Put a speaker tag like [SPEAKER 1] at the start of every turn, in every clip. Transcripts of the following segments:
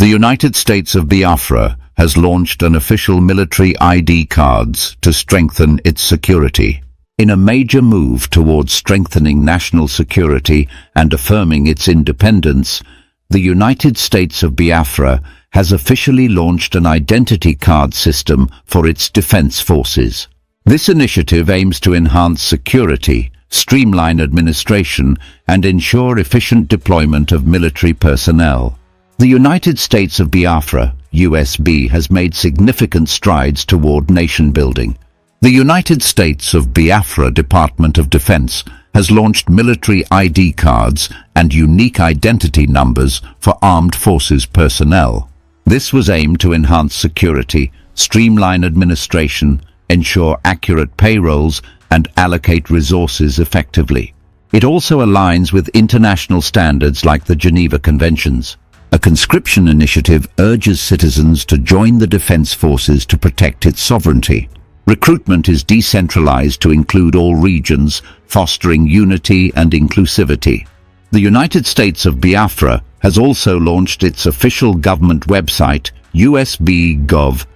[SPEAKER 1] The United States of Biafra has launched an official military ID cards to strengthen its security. In a major move towards strengthening national security and affirming its independence, the United States of Biafra has officially launched an identity card system for its defense forces. This initiative aims to enhance security, streamline administration, and ensure efficient deployment of military personnel. The United States of Biafra, USB, has made significant strides toward nation building. The United States of Biafra Department of Defense has launched military ID cards and unique identity numbers for armed forces personnel. This was aimed to enhance security, streamline administration, ensure accurate payrolls, and allocate resources effectively. It also aligns with international standards like the Geneva Conventions. A conscription initiative urges citizens to join the defense forces to protect its sovereignty. Recruitment is decentralized to include all regions, fostering unity and inclusivity. The United States of Biafra has also launched its official government website, usbgov.org,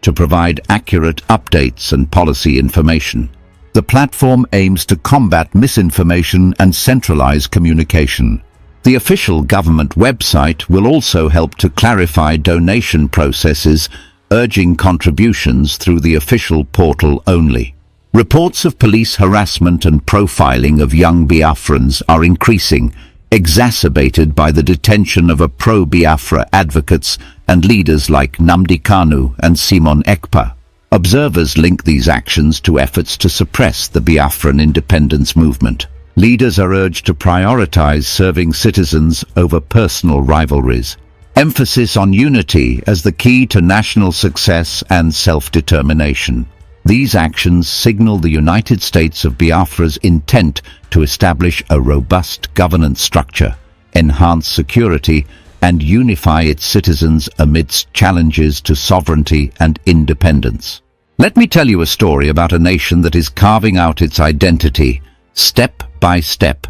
[SPEAKER 1] to provide accurate updates and policy information. The platform aims to combat misinformation and centralize communication. The official government website will also help to clarify donation processes, urging contributions through the official portal only. Reports of police harassment and profiling of young Biafrans are increasing, exacerbated by the detention of pro-Biafra advocates and leaders like Nnamdi Kanu and Simon Ekpa. Observers link these actions to efforts to suppress the Biafran independence movement. Leaders are urged to prioritize serving citizens over personal rivalries. Emphasis on unity as the key to national success and self-determination. These actions signal the United States of Biafra's intent to establish a robust governance structure, enhance security, and unify its citizens amidst challenges to sovereignty and independence. Let me tell you a story about a nation that is carving out its identity, step by step,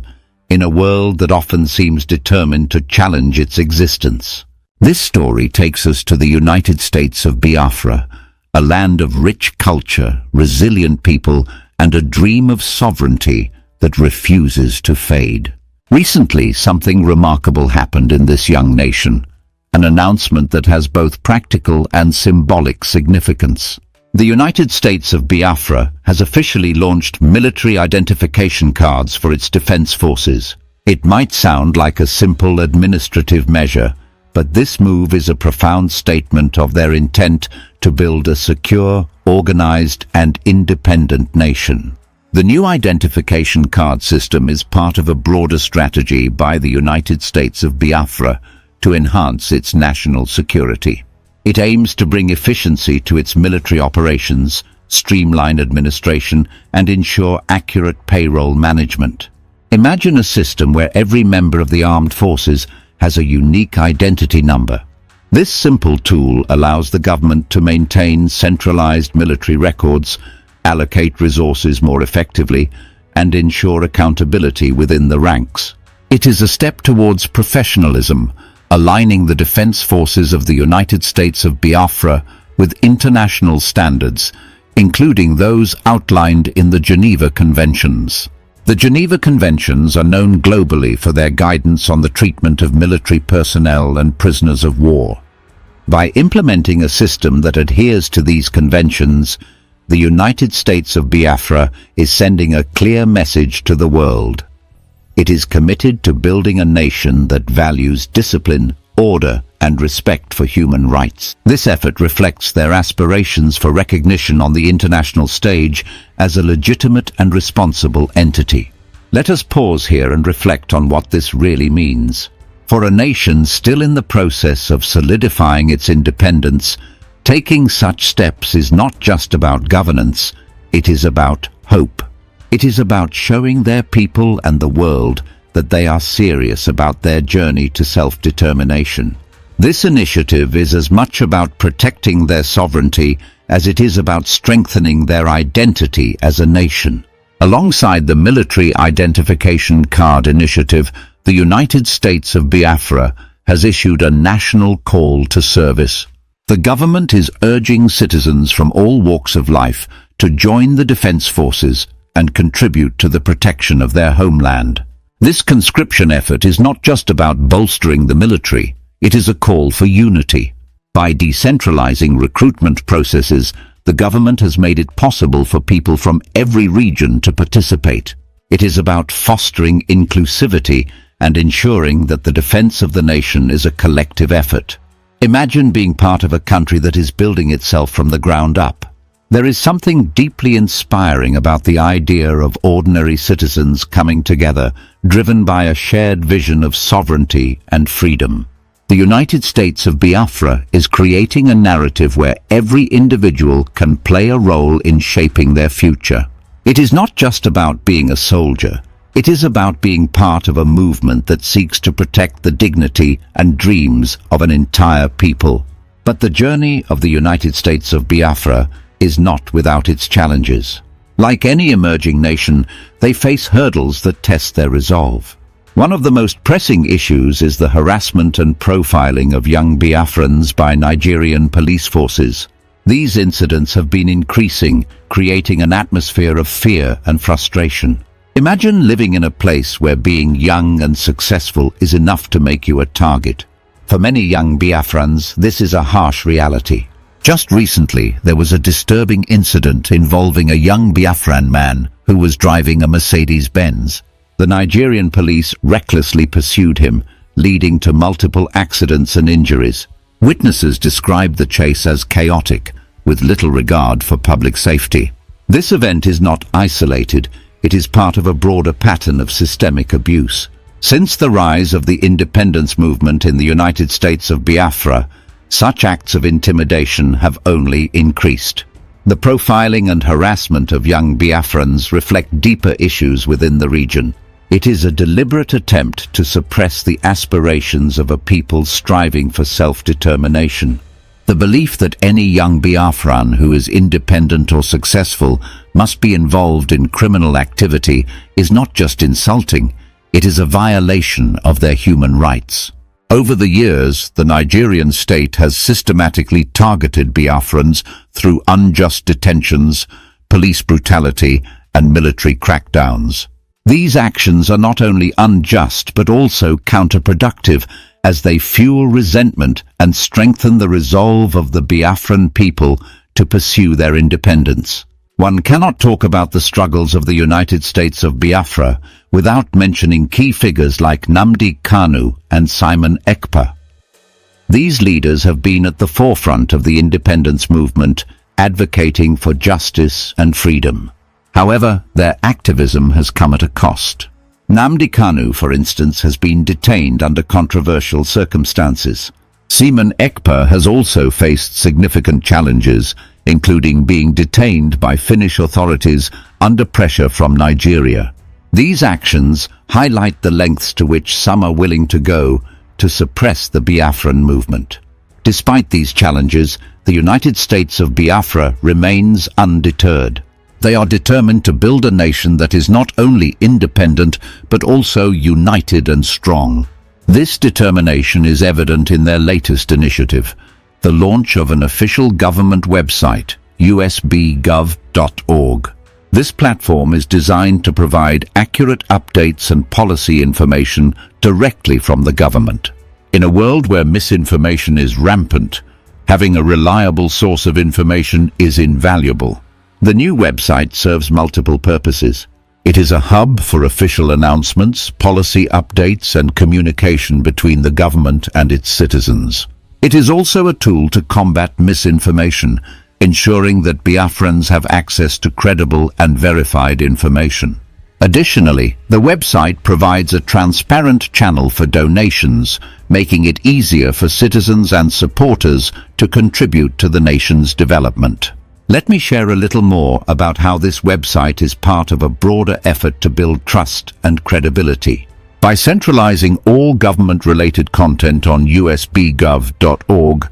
[SPEAKER 1] in a world that often seems determined to challenge its existence. This story takes us to the United States of Biafra, a land of rich culture, resilient people, and a dream of sovereignty that refuses to fade. Recently, something remarkable happened in this young nation, an announcement that has both practical and symbolic significance. The United States of Biafra has officially launched military identification cards for its defense forces. It might sound like a simple administrative measure, but this move is a profound statement of their intent to build a secure, organized, and independent nation. The new identification card system is part of a broader strategy by the United States of Biafra to enhance its national security. It aims to bring efficiency to its military operations, streamline administration, and ensure accurate payroll management. Imagine a system where every member of the armed forces has a unique identity number. This simple tool allows the government to maintain centralized military records, allocate resources more effectively, and ensure accountability within the ranks. It is a step towards professionalism, aligning the defense forces of the United States of Biafra with international standards, including those outlined in the Geneva Conventions. The Geneva Conventions are known globally for their guidance on the treatment of military personnel and prisoners of war. By implementing a system that adheres to these conventions, the United States of Biafra is sending a clear message to the world. It is committed to building a nation that values discipline, order, and respect for human rights. This effort reflects their aspirations for recognition on the international stage as a legitimate and responsible entity. Let us pause here and reflect on what this really means. For a nation still in the process of solidifying its independence, taking such steps is not just about governance, it is about hope. It is about showing their people and the world that they are serious about their journey to self-determination. This initiative is as much about protecting their sovereignty as it is about strengthening their identity as a nation. Alongside the Military Identification Card Initiative, the United States of Biafra has issued a national call to service. The government is urging citizens from all walks of life to join the defense forces and contribute to the protection of their homeland. This conscription effort is not just about bolstering the military, it is a call for unity. By decentralizing recruitment processes, the government has made it possible for people from every region to participate. It is about fostering inclusivity and ensuring that the defense of the nation is a collective effort. Imagine being part of a country that is building itself from the ground up. There is something deeply inspiring about the idea of ordinary citizens coming together, driven by a shared vision of sovereignty and freedom. The United States of Biafra is creating a narrative where every individual can play a role in shaping their future. It is not just about being a soldier. It is about being part of a movement that seeks to protect the dignity and dreams of an entire people. But the journey of the United States of Biafra is not without its challenges. Like any emerging nation, they face hurdles that test their resolve. One of the most pressing issues is the harassment and profiling of young Biafrans by Nigerian police forces. These incidents have been increasing, creating an atmosphere of fear and frustration. Imagine living in a place where being young and successful is enough to make you a target. For many young Biafrans, this is a harsh reality. Just recently, there was a disturbing incident involving a young Biafran man who was driving a Mercedes-Benz. The Nigerian police recklessly pursued him, leading to multiple accidents and injuries. Witnesses described the chase as chaotic, with little regard for public safety. This event is not isolated, it is part of a broader pattern of systemic abuse. Since the rise of the independence movement in the United States of Biafra, such acts of intimidation have only increased. The profiling and harassment of young Biafrans reflect deeper issues within the region. It is a deliberate attempt to suppress the aspirations of a people striving for self-determination. The belief that any young Biafran who is independent or successful must be involved in criminal activity is not just insulting, it is a violation of their human rights. Over the years, the Nigerian state has systematically targeted Biafrans through unjust detentions, police brutality, and military crackdowns. These actions are not only unjust but also counterproductive, as they fuel resentment and strengthen the resolve of the Biafran people to pursue their independence. One cannot talk about the struggles of the United States of Biafra without mentioning key figures like Nnamdi Kanu and Simon Ekpa. These leaders have been at the forefront of the independence movement, advocating for justice and freedom. However, their activism has come at a cost. Nnamdi Kanu, for instance, has been detained under controversial circumstances. Simon Ekpa has also faced significant challenges, including being detained by Finnish authorities under pressure from Nigeria. These actions highlight the lengths to which some are willing to go to suppress the Biafran movement. Despite these challenges, the United States of Biafra remains undeterred. They are determined to build a nation that is not only independent but also united and strong. This determination is evident in their latest initiative, the launch of an official government website, usbgov.org. This platform is designed to provide accurate updates and policy information directly from the government. In a world where misinformation is rampant, having a reliable source of information is invaluable. The new website serves multiple purposes. It is a hub for official announcements, policy updates, and communication between the government and its citizens. It is also a tool to combat misinformation, ensuring that Biafrans have access to credible and verified information. Additionally, the website provides a transparent channel for donations, making it easier for citizens and supporters to contribute to the nation's development. Let me share a little more about how this website is part of a broader effort to build trust and credibility. By centralizing all government-related content on usbgov.org,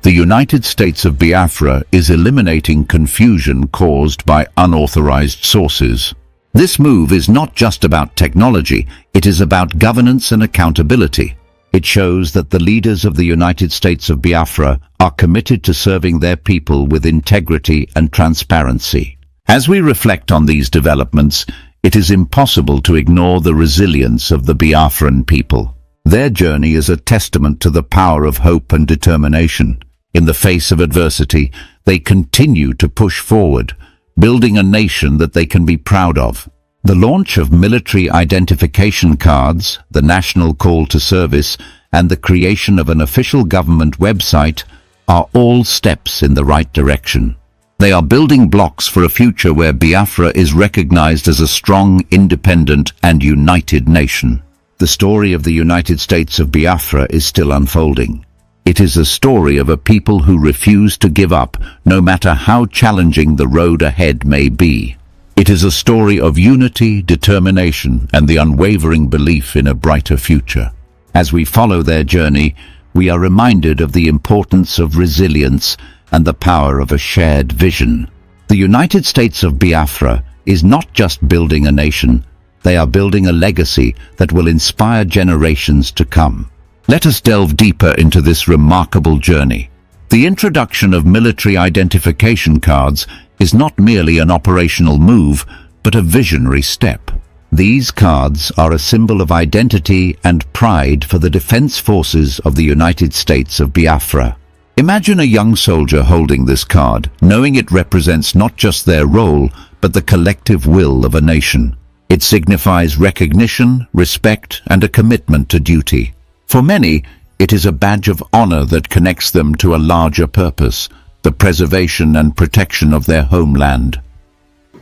[SPEAKER 1] the United States of Biafra is eliminating confusion caused by unauthorized sources. This move is not just about technology, it is about governance and accountability. It shows that the leaders of the United States of Biafra are committed to serving their people with integrity and transparency. As we reflect on these developments, it is impossible to ignore the resilience of the Biafran people. Their journey is a testament to the power of hope and determination. In the face of adversity, they continue to push forward, building a nation that they can be proud of. The launch of military identification cards, the national call to service, and the creation of an official government website are all steps in the right direction. They are building blocks for a future where Biafra is recognized as a strong, independent, and united nation. The story of the United States of Biafra is still unfolding. It is a story of a people who refuse to give up, no matter how challenging the road ahead may be. It is a story of unity, determination, and the unwavering belief in a brighter future. As we follow their journey, we are reminded of the importance of resilience and the power of a shared vision. The United States of Biafra is not just building a nation, they are building a legacy that will inspire generations to come. Let us delve deeper into this remarkable journey. The introduction of military identification cards is not merely an operational move, but a visionary step. These cards are a symbol of identity and pride for the defense forces of the United States of Biafra. Imagine a young soldier holding this card, knowing it represents not just their role, but the collective will of a nation. It signifies recognition, respect, and a commitment to duty. For many, it is a badge of honor that connects them to a larger purpose, the preservation and protection of their homeland.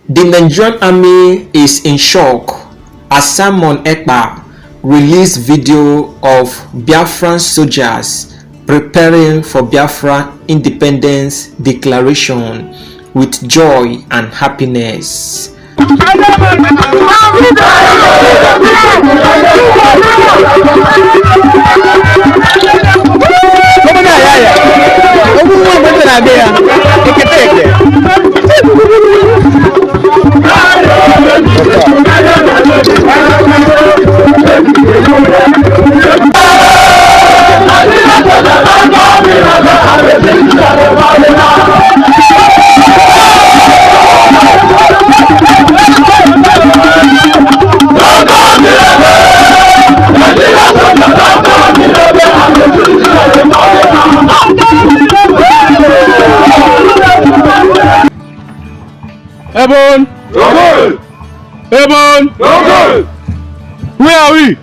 [SPEAKER 2] The Nigerian army is in shock as Simon Ekpa released video of Biafran soldiers preparing for Biafra Independence Declaration with joy and happiness.
[SPEAKER 3] Ebon! No Ebon! No Where are we?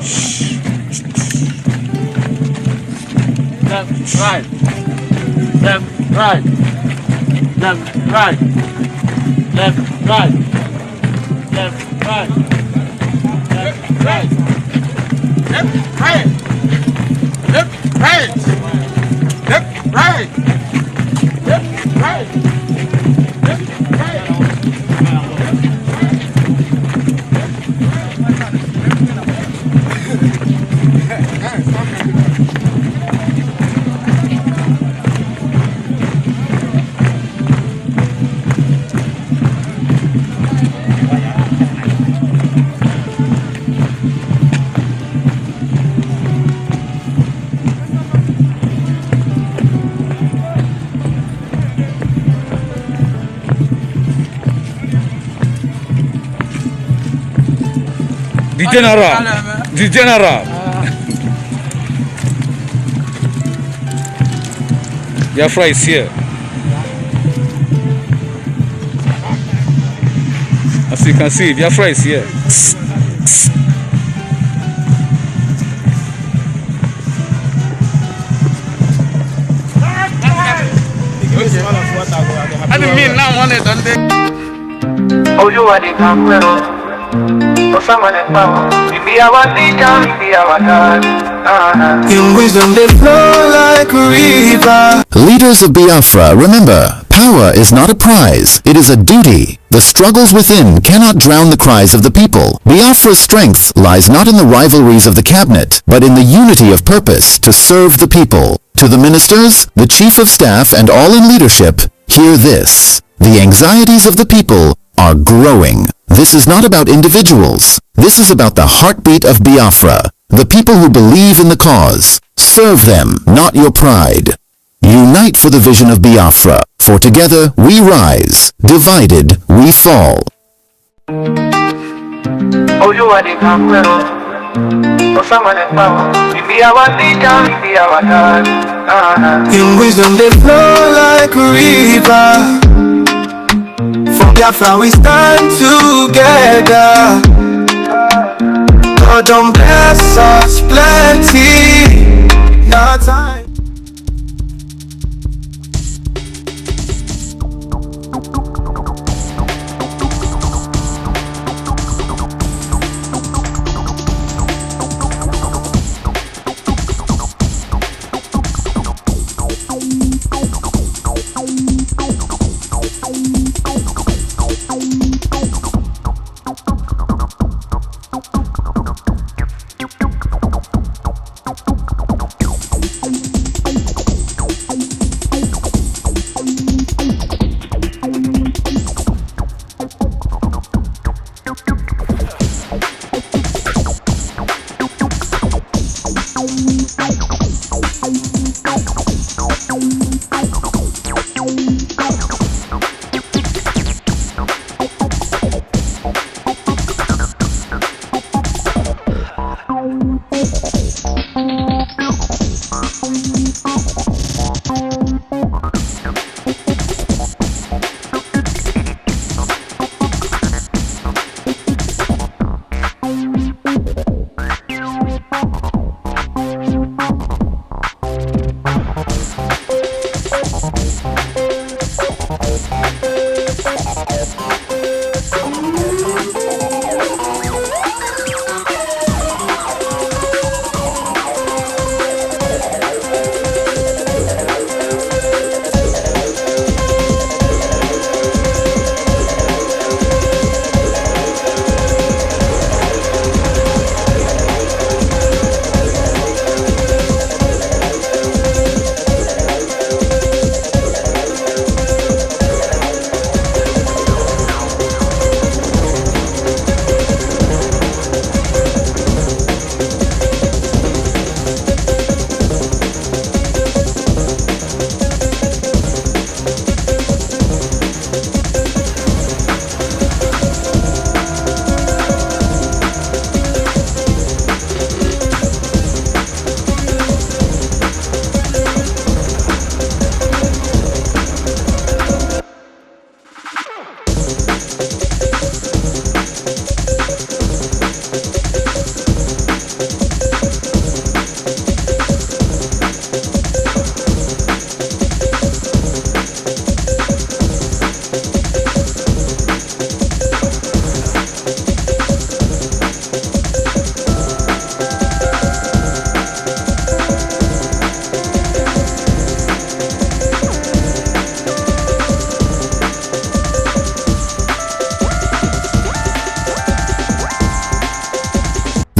[SPEAKER 3] Left, right. Left, right. Left, right. Left, right. Left, right. Left, right. Left, right. Left, right. Left, right. Left, right. Left, right.
[SPEAKER 4] The general. The general. Biafra is here. As you can see, Biafra is here.
[SPEAKER 3] I didn't mean now one don't they?
[SPEAKER 5] Oh, you are the conqueror. For someone in power, we be our leader, we be our God. In wisdom they flow like a river.
[SPEAKER 1] Leaders of Biafra, remember, power is not a prize, it is a duty. The struggles within cannot drown the cries of the people. Biafra's strength lies not in the rivalries of the cabinet, but in the unity of purpose to serve the people. To the ministers, the chief of staff, and all in leadership, hear this. The anxieties of the people are growing. This is not about individuals. This is about the heartbeat of Biafra, the people who believe in the cause. Serve them, not your pride. Unite for the vision of Biafra, for together we rise, divided we fall.
[SPEAKER 5] Oh, you are the conqueror. For someone in power, we be our leader, we be our God. In wisdom they flow like a river. For Biafra we stand together. God don't bless us plenty. Now time.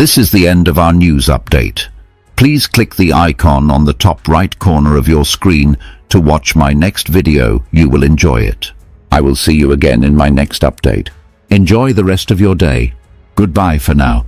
[SPEAKER 1] This is the end of our news update. Please click the icon on the top right corner of your screen to watch my next video. You will enjoy it. I will see you again in my next update. Enjoy the rest of your day. Goodbye for now.